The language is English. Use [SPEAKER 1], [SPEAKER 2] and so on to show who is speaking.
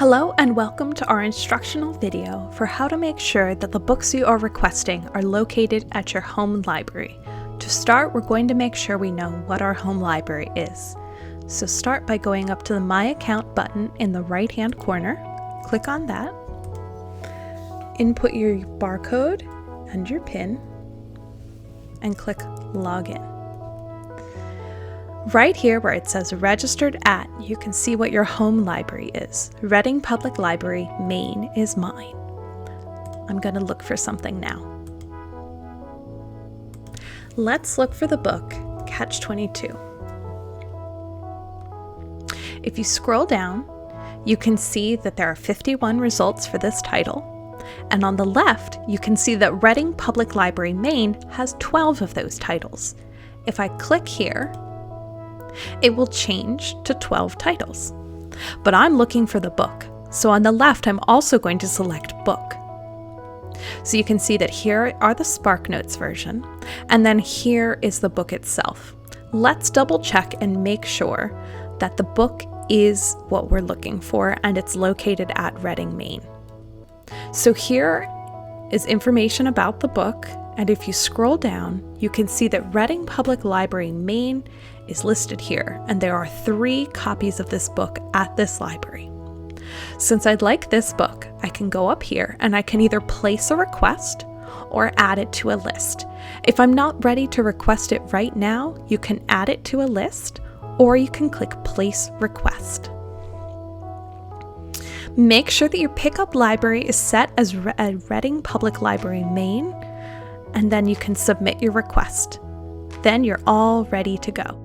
[SPEAKER 1] Hello and welcome to our instructional video for how to make sure that the books you are requesting are located at your home library. To start, we're going to make sure we know what our home library is. So start by going up to the My Account button in the right-hand corner. Click on that. Input your barcode and your PIN and click Login. Right here where it says Registered At, you can see what your home library is. Reading Public Library, Maine is mine. I'm going to look for something now. Let's look for the book, Catch-22. If you scroll down, you can see that there are 51 results for this title. And on the left, you can see that Reading Public Library, Maine has 12 of those titles. If I click here, it will change to 12 titles. But I'm looking for the book, so on the left I'm also going to select Book. So you can see that here are the SparkNotes version, and then here is the book itself. Let's double check and make sure that the book is what we're looking for and it's located at Reading, Maine. So here is information about the book, and if you scroll down, you can see that Reading Public Library, Maine is listed here, and there are 3 copies of this book at this library. Since I'd like this book, I can go up here and I can either place a request or add it to a list. If I'm not ready to request it right now, you can add it to a list or you can click Place Request. Make sure that your pickup library is set as Reading Public Library, Maine, and then you can submit your request. Then you're all ready to go.